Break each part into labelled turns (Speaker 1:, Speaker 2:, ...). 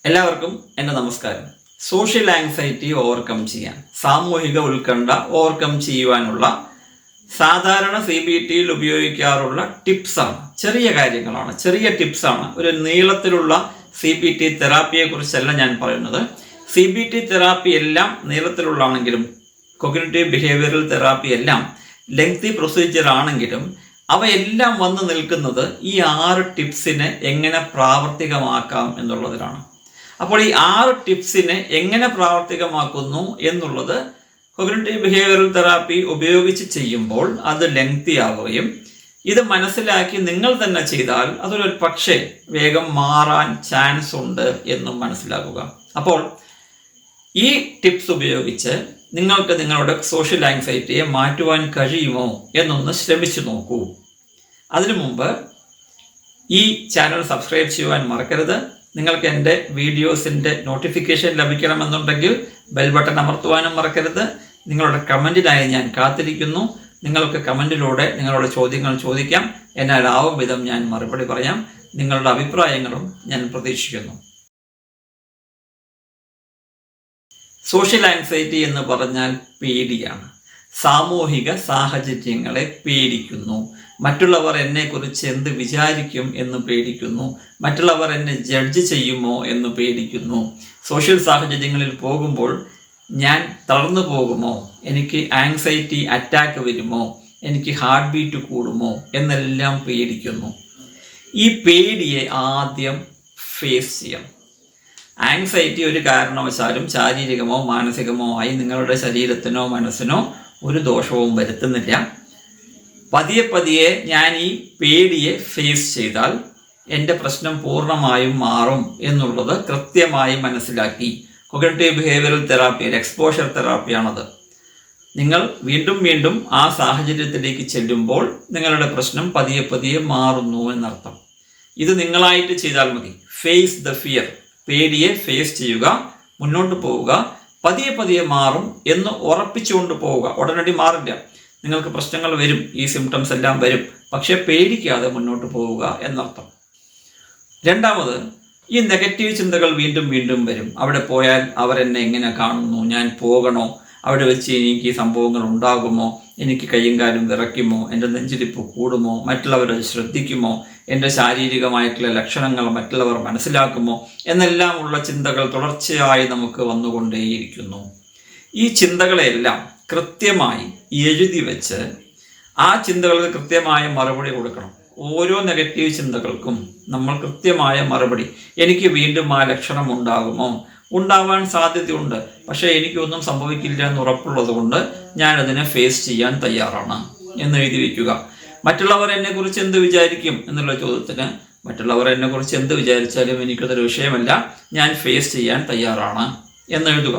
Speaker 1: എല്ലാവർക്കും എൻ്റെ നമസ്കാരം. സോഷ്യൽ ആങ്സൈറ്റി ഓവർകം ചെയ്യാൻ, സാമൂഹിക ഉത്കണ്ഠ ഓവർകം ചെയ്യുവാനുള്ള സാധാരണ CBTയിൽ ഉപയോഗിക്കാറുള്ള ടിപ്സാണ്. ചെറിയ കാര്യങ്ങളാണ്, ചെറിയ ടിപ്സാണ്. ഒരു നീളത്തിലുള്ള CBT തെറാപ്പിയെ കുറിച്ചല്ല ഞാൻ പറയുന്നത്. CBT തെറാപ്പി എല്ലാം നീളത്തിലുള്ളതാണെങ്കിലും കോഗ്നിറ്റീവ് ബിഹേവിയറൽ തെറാപ്പി എല്ലാം ലെങ്തി പ്രൊസീജിയർ ആണെങ്കിലും അവയെല്ലാം വന്നു നിൽക്കുന്നത് ഈ 6 ടിപ്സിനെ എങ്ങനെ പ്രാവർത്തികമാക്കാം എന്നുള്ളതിലാണ്. അപ്പോൾ ഈ 6 ടിപ്സിനെ എങ്ങനെ പ്രാവർത്തികമാക്കുന്നു എന്നുള്ളത് കോഗ്നിറ്റീവ് ബിഹേവിയറൽ തെറാപ്പി ഉപയോഗിച്ച് ചെയ്യുമ്പോൾ അത് ലെങ്തി ആവുകയും ഇത് മനസ്സിലാക്കി നിങ്ങൾ തന്നെ ചെയ്താൽ അതൊരു പക്ഷേ വേഗം മാറാൻ ചാൻസ് ഉണ്ട് എന്നും മനസ്സിലാക്കുക. അപ്പോൾ ഈ ടിപ്സ് ഉപയോഗിച്ച് നിങ്ങൾക്ക് നിങ്ങളുടെ സോഷ്യൽ ആങ്സൈറ്റിയെ മാറ്റുവാൻ കഴിയുമോ എന്നൊന്ന് ശ്രമിച്ചു നോക്കൂ. അതിനു മുമ്പ് ഈ ചാനൽ സബ്സ്ക്രൈബ് ചെയ്യുവാൻ മറക്കരുത്. നിങ്ങൾക്ക് എൻ്റെ വീഡിയോസിൻ്റെ നോട്ടിഫിക്കേഷൻ ലഭിക്കണമെന്നുണ്ടെങ്കിൽ ബെൽ ബട്ടൺ അമർത്തുവാനും മറക്കരുത്. നിങ്ങളുടെ കമൻറ്റിനായി ഞാൻ കാത്തിരിക്കുന്നു. നിങ്ങൾക്ക് കമൻറ്റിലൂടെ നിങ്ങളുടെ ചോദ്യങ്ങൾ ചോദിക്കാം. എന്നാലാവും വിധം ഞാൻ മറുപടി പറയാം. നിങ്ങളുടെ അഭിപ്രായങ്ങളും ഞാൻ പ്രതീക്ഷിക്കുന്നു. സോഷ്യൽ ആങ്സൈറ്റി എന്ന് പറഞ്ഞാൽ പേടിയാണ്. സാമൂഹിക സാഹചര്യങ്ങളെ പേടിക്കുന്നു. മറ്റുള്ളവർ എന്നെക്കുറിച്ച് എന്ത് വിചാരിക്കും എന്ന് പേടിക്കുന്നു. മറ്റുള്ളവർ എന്നെ ജഡ്ജ് ചെയ്യുമോ എന്ന് പേടിക്കുന്നു. സോഷ്യൽ സാഹചര്യങ്ങളിൽ പോകുമ്പോൾ ഞാൻ തളർന്നു പോകുമോ, എനിക്ക് ആങ്സൈറ്റി അറ്റാക്ക് വരുമോ, എനിക്ക് ഹാർട്ട് ബീറ്റ് കൂടുമോ എന്നെല്ലാം പേടിക്കുന്നു. ഈ പേടിയെ ആദ്യം ഫേസ് ചെയ്യാം. ആങ്സൈറ്റി ഒരു കാരണവശാലും ശാരീരികമോ മാനസികമോ ആയി നിങ്ങളുടെ ശരീരത്തിനോ മനസ്സിനോ ഒരു ദോഷവും വരുത്തുന്നില്ല. പതിയെ പതിയെ ഞാൻ ഈ പേടിയെ ഫേസ് ചെയ്താൽ എൻ്റെ പ്രശ്നം പൂർണ്ണമായും മാറും എന്നുള്ളത് കൃത്യമായി മനസ്സിലാക്കി. കോഗ്നിറ്റീവ് ബിഹേവിയറൽ തെറാപ്പിയിൽ എക്സ്പോഷർ തെറാപ്പിയാണത്. നിങ്ങൾ വീണ്ടും വീണ്ടും ആ സാഹചര്യത്തിലേക്ക് ചെല്ലുമ്പോൾ നിങ്ങളുടെ പ്രശ്നം പതിയെ പതിയെ മാറുന്നു എന്നർത്ഥം. ഇത് നിങ്ങളായിട്ട് ചെയ്താൽ മതി. Face the fear. പേടിയെ ഫേസ് ചെയ്യുക, മുന്നോട്ട് പോവുക. പതിയെ പതിയെ മാറും എന്ന് ഉറപ്പിച്ചുകൊണ്ട് പോവുക. ഉടനടി മാറില്ല. നിങ്ങൾക്ക് പ്രശ്നങ്ങൾ വരും, ഈ സിംറ്റംസ് എല്ലാം വരും. പക്ഷെ പേടിക്കാതെ മുന്നോട്ട് പോവുക എന്നർത്ഥം. രണ്ടാമത്, ഈ നെഗറ്റീവ് ചിന്തകൾ വീണ്ടും വീണ്ടും വരും. അവിടെ പോയാൽ അവരെന്നെ എങ്ങനെ കാണുന്നു, ഞാൻ പോകണോ, അവിടെ വെച്ച് എനിക്ക് ഈ സംഭവങ്ങൾ ഉണ്ടാകുമോ, എനിക്ക് കയ്യും കാലും വിറയ്ക്കുമോ, എൻ്റെ നെഞ്ചിടിപ്പ് കൂടുമോ, മറ്റുള്ളവരത് ശ്രദ്ധിക്കുമോ, എൻ്റെ ശാരീരികമായിട്ടുള്ള ലക്ഷണങ്ങൾ മറ്റുള്ളവർ മനസ്സിലാക്കുമോ എന്നെല്ലാം ഉള്ള ചിന്തകൾ തുടർച്ചയായി നമുക്ക് വന്നുകൊണ്ടേയിരിക്കുന്നു. ഈ ചിന്തകളെല്ലാം കൃത്യമായി എഴുതി വെച്ച് ആ ചിന്തകൾക്ക് കൃത്യമായ മറുപടി കൊടുക്കണം. ഓരോ നെഗറ്റീവ് ചിന്തകൾക്കും നമ്മൾ കൃത്യമായ മറുപടി. എനിക്ക് വീണ്ടും ആ ലക്ഷണം ഉണ്ടാകുമോ, ഉണ്ടാവാൻ സാധ്യതയുണ്ട്, പക്ഷേ എനിക്കൊന്നും സംഭവിക്കില്ല എന്ന് ഉറപ്പുള്ളത് കൊണ്ട് ഞാനതിനെ ഫേസ് ചെയ്യാൻ തയ്യാറാണ് എന്ന് എഴുതി വയ്ക്കുക. മറ്റുള്ളവർ എന്നെക്കുറിച്ച് എന്ത് വിചാരിക്കും എന്നുള്ള ചോദ്യത്തിന് മറ്റുള്ളവർ എന്നെക്കുറിച്ച് എന്ത് വിചാരിച്ചാലും എനിക്കതൊരു വിഷയമല്ല, ഞാൻ ഫേസ് ചെയ്യാൻ തയ്യാറാണ് എന്നെഴുതുക.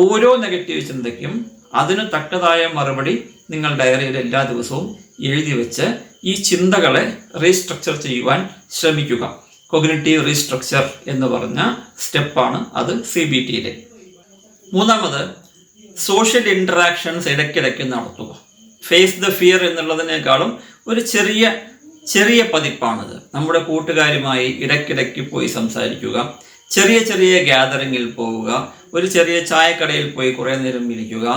Speaker 1: ഓരോ നെഗറ്റീവ് ചിന്തയ്ക്കും അതിന് തക്കതായ മറുപടി നിങ്ങൾ ഡയറിയിൽ എല്ലാ ദിവസവും എഴുതി വെച്ച് ഈ ചിന്തകളെ റീസ്ട്രക്ചർ ചെയ്യുവാൻ ശ്രമിക്കുക. കോഗ്നിറ്റീവ് റീസ്ട്രക്ചർ എന്ന് പറഞ്ഞ സ്റ്റെപ്പാണ് അത് CBTയിലെ. മൂന്നാമത്, സോഷ്യൽ ഇൻറ്ററാക്ഷൻസ് ഇടയ്ക്കിടയ്ക്ക് നടത്തുക. ഫേസ് ദ ഫിയർ എന്നുള്ളതിനേക്കാളും ഒരു ചെറിയ പതിപ്പാണിത്. നമ്മുടെ കൂട്ടുകാരുമായി ഇടയ്ക്കിടയ്ക്ക് പോയി സംസാരിക്കുക, ചെറിയ ചെറിയ ഗ്യാതറിങ്ങിൽ പോവുക, ഒരു ചെറിയ ചായക്കടയിൽ പോയി കുറേ നേരം ഇരിക്കുക,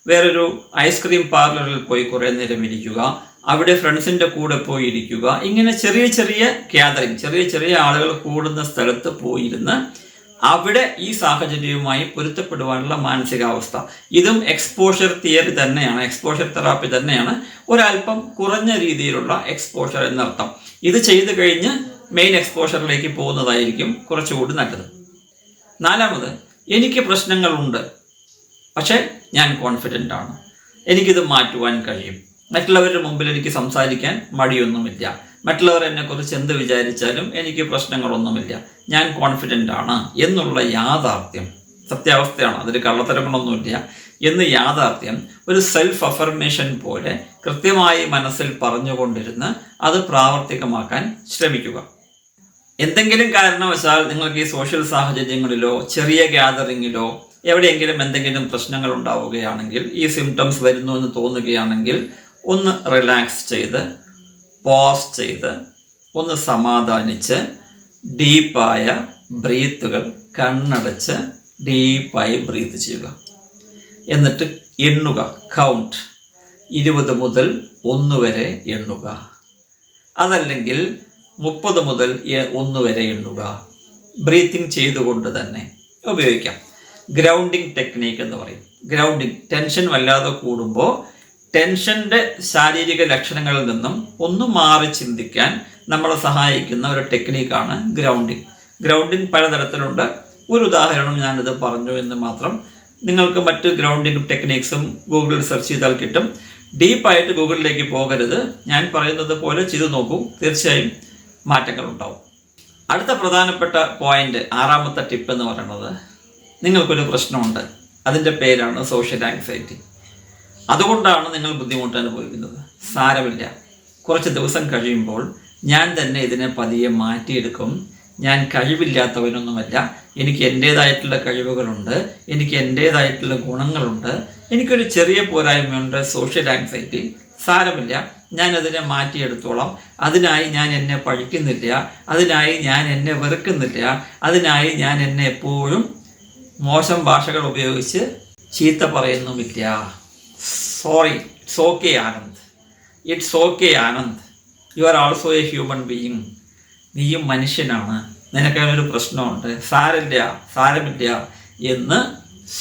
Speaker 1: വേറൊരു ഐസ്ക്രീം പാർലറിൽ പോയി കുറേ നേരം ഇരിക്കുക, അവിടെ ഫ്രണ്ട്സിൻ്റെ കൂടെ പോയി ഇരിക്കുക. ഇങ്ങനെ ചെറിയ ചെറിയ ഗ്യാതറിങ്, ചെറിയ ചെറിയ ആളുകൾ കൂടുന്ന സ്ഥലത്ത് പോയിരുന്ന് അവിടെ ഈ സാഹചര്യവുമായി പൊരുത്തപ്പെടുവാനുള്ള മാനസികാവസ്ഥ. ഇതും എക്സ്പോഷർ തിയറി തന്നെയാണ്, എക്സ്പോഷർ തെറാപ്പി തന്നെയാണ്. ഒരല്പം കുറഞ്ഞ രീതിയിലുള്ള എക്സ്പോഷർ എന്നർത്ഥം. ഇത് ചെയ്തു കഴിഞ്ഞ് മെയിൻ എക്സ്പോഷറിലേക്ക് പോകുന്നതായിരിക്കും കുറച്ചുകൂടി നല്ലത്. നാലാമത്, എനിക്ക് പ്രശ്നങ്ങളുണ്ട്, പക്ഷേ ഞാൻ കോൺഫിഡൻ്റ് ആണ്, എനിക്കിത് മാറ്റുവാൻ കഴിയും. മറ്റുള്ളവരുടെ മുമ്പിൽ എനിക്ക് സംസാരിക്കാൻ മടിയൊന്നുമില്ല. മറ്റുള്ളവർ എന്നെക്കുറിച്ച് എന്ത് വിചാരിച്ചാലും എനിക്ക് പ്രശ്നങ്ങളൊന്നുമില്ല, ഞാൻ കോൺഫിഡൻ്റ് ആണ് എന്നുള്ള യാഥാർത്ഥ്യം, സത്യാവസ്ഥയാണ്, അതിൽ കള്ളത്തരങ്ങളൊന്നുമില്ല എന്ന് യാഥാർത്ഥ്യം ഒരു സെൽഫ് അഫർമേഷൻ പോലെ കൃത്യമായി മനസ്സിൽ പറഞ്ഞുകൊണ്ടിരുന്ന് അത് പ്രാവർത്തികമാക്കാൻ ശ്രമിക്കുക. എന്തെങ്കിലും കാരണവശാൽ നിങ്ങൾക്ക് ഈ സോഷ്യൽ സാഹചര്യങ്ങളിലോ ചെറിയ ഗ്യാതറിങ്ങിലോ എവിടെയെങ്കിലും എന്തെങ്കിലും പ്രശ്നങ്ങൾ ഉണ്ടാവുകയാണെങ്കിൽ, ഈ സിംറ്റംസ് വരുന്നു എന്ന് തോന്നുകയാണെങ്കിൽ ഒന്ന് റിലാക്സ് ചെയ്ത് പോസ് ചെയ്ത് ഒന്ന് സമാധാനിച്ച് ഡീപ്പായ ബ്രീത്തുകൾ കണ്ണടച്ച് ഡീപ്പായി ബ്രീത്ത് ചെയ്യുക. എന്നിട്ട് എണ്ണുക, കൗണ്ട് 20 മുതൽ 1 വരെ എണ്ണുക. അതല്ലെങ്കിൽ 30 മുതൽ 1 വരെ എണ്ണുക. ബ്രീത്തിങ് ചെയ്തുകൊണ്ട് തന്നെ ഉപയോഗിക്കാം. ഗ്രൗണ്ടിങ് ടെക്നീക്ക് എന്ന് പറയും. ഗ്രൗണ്ടിങ്, ടെൻഷൻ വല്ലാതെ കൂടുമ്പോൾ ടെൻഷൻ്റെ ശാരീരിക ലക്ഷണങ്ങളിൽ നിന്നും ഒന്ന് മാറി ചിന്തിക്കാൻ നമ്മളെ സഹായിക്കുന്ന ഒരു ടെക്നീക്കാണ് ഗ്രൗണ്ടിങ്. ഗ്രൗണ്ടിങ് പലതരത്തിലുണ്ട്. ഒരു ഉദാഹരണം ഞാനിത് പറഞ്ഞു എന്ന് മാത്രം. നിങ്ങൾക്ക് മറ്റ് ഗ്രൗണ്ടിങ് ടെക്നീക്സും ഗൂഗിളിൽ സെർച്ച് ചെയ്താൽ കിട്ടും. ഡീപ്പായിട്ട് ഗൂഗിളിലേക്ക് പോകരുത്. ഞാൻ പറയുന്നത് പോലെ ചെയ്തു നോക്കൂ, തീർച്ചയായും മാറ്റങ്ങൾ ഉണ്ടാവും. അടുത്ത പ്രധാനപ്പെട്ട പോയിന്റ്, 6ാമത്തെ ടിപ്പ് എന്ന് പറയുന്നത്, നിങ്ങൾക്കൊരു പ്രശ്നമുണ്ട്. അതിൻ്റെ പേരാണ് സോഷ്യൽ ആങ്സൈറ്റി. അതുകൊണ്ടാണ് നിങ്ങൾ ബുദ്ധിമുട്ട് അനുഭവിക്കുന്നത്. സാരമില്ല, കുറച്ച് ദിവസം കഴിയുമ്പോൾ ഞാൻ തന്നെ ഇതിനെ പതിയെ മാറ്റിയെടുക്കും. ഞാൻ കഴിവില്ലാത്തവനൊന്നുമല്ല. എനിക്ക് എൻ്റേതായിട്ടുള്ള കഴിവുകളുണ്ട്, എനിക്ക് എൻ്റേതായിട്ടുള്ള ഗുണങ്ങളുണ്ട്, എനിക്കൊരു ചെറിയ പോരായ്മയുണ്ട്, സോഷ്യൽ ആങ്സൈറ്റി. സാരമില്ല, ഞാൻ അതിനെ മാറ്റിയെടുത്തോളാം. അതിനായി ഞാൻ എന്നെ പഴിക്കുന്നില്ല, അതിനായി ഞാൻ എന്നെ വെറുക്കുന്നില്ല, അതിനായി ഞാൻ എന്നെ എപ്പോഴും മോശം ഭാഷകൾ ഉപയോഗിച്ച് ചീത്ത പറയുന്നുമില്ല. Sorry, it's okay Anand, it's okay Anand, you are also a human being. നീയും മനുഷ്യനാണ്, നിനക്കതിനൊരു പ്രശ്നമുണ്ട്, സാരമില്ല എന്ന്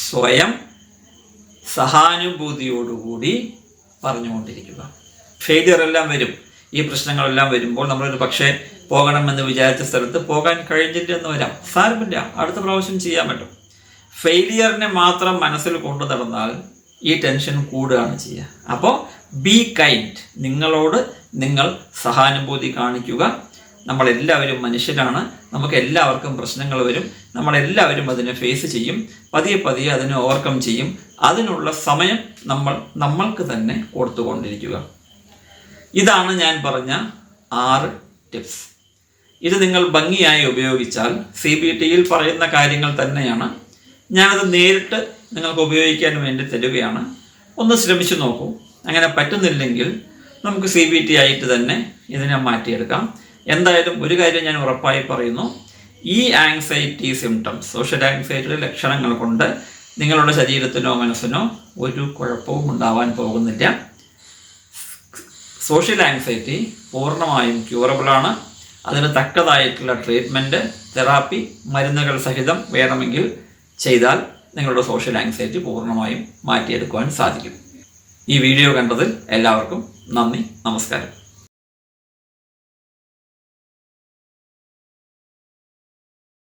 Speaker 1: സ്വയം സഹാനുഭൂതിയോടുകൂടി പറഞ്ഞുകൊണ്ടിരിക്കുക. ഫെയിലിയർ എല്ലാം വരും. ഈ പ്രശ്നങ്ങളെല്ലാം വരുമ്പോൾ നമ്മളൊരു പക്ഷേ പോകണമെന്ന് വിചാരിച്ച സ്ഥലത്ത് പോകാൻ കഴിഞ്ഞില്ലെന്ന് വരാം. സാരമില്ല, അടുത്ത പ്രാവശ്യം ചെയ്യാൻ പറ്റും. ഫെയിലിയറിനെ മാത്രം മനസ്സിൽ കൊണ്ടു നടന്നാൽ ഈ ടെൻഷൻ കൂടുകയാണ് ചെയ്യുക. അപ്പോൾ ബി കൈൻഡ്, നിങ്ങളോട് നിങ്ങൾ സഹാനുഭൂതി കാണിക്കുക. നമ്മളെല്ലാവരും മനുഷ്യരാണ്, നമുക്ക് എല്ലാവർക്കും പ്രശ്നങ്ങൾ വരും, നമ്മളെല്ലാവരും അതിനെ ഫേസ് ചെയ്യും, പതിയെ അതിനെ ഓവർകം ചെയ്യും. അതിനുള്ള സമയം നമ്മൾക്ക് തന്നെ കൊടുത്തുകൊണ്ടിരിക്കുക. ഇതാണ് ഞാൻ പറഞ്ഞ 6 ടിപ്സ്. ഇത് നിങ്ങൾ ഭംഗിയായി ഉപയോഗിച്ചാൽ CBTയിൽ പറയുന്ന കാര്യങ്ങൾ തന്നെയാണ്. ഞാനത് നേരിട്ട് നിങ്ങൾക്ക് ഉപയോഗിക്കാൻ വേണ്ടി തരികയാണ്. ഒന്ന് ശ്രമിച്ചു നോക്കൂ. അങ്ങനെ പറ്റുന്നില്ലെങ്കിൽ നമുക്ക് CBT ആയിട്ട് തന്നെ ഇതിനെ മാറ്റിയെടുക്കാം. എന്തായാലും ഒരു കാര്യം ഞാൻ ഉറപ്പായി പറയുന്നു, ഈ ആങ്സൈറ്റി സിംറ്റംസ്, സോഷ്യൽ ആങ്സൈറ്റിയുടെ ലക്ഷണങ്ങൾ കൊണ്ട് നിങ്ങളുടെ ശരീരത്തിനോ മനസ്സിനോ ഒരു കുഴപ്പവും ഉണ്ടാവാൻ പോകുന്നില്ല. സോഷ്യൽ ആങ്സൈറ്റി പൂർണ്ണമായും ക്യൂറബിളാണ്. അതിന് തക്കതായിട്ടുള്ള ട്രീറ്റ്മെൻറ്റ്, തെറാപ്പി, മരുന്നുകൾ സഹിതം വേണമെങ്കിൽ ചെയ്താൽ നിങ്ങളുടെ സോഷ്യൽ ആങ്സൈറ്റി പൂർണ്ണമായും മാറ്റിയെടുക്കുവാൻ സാധിക്കും. ഈ വീഡിയോ കണ്ടതിൽ എല്ലാവർക്കും നന്ദി, നമസ്കാരം.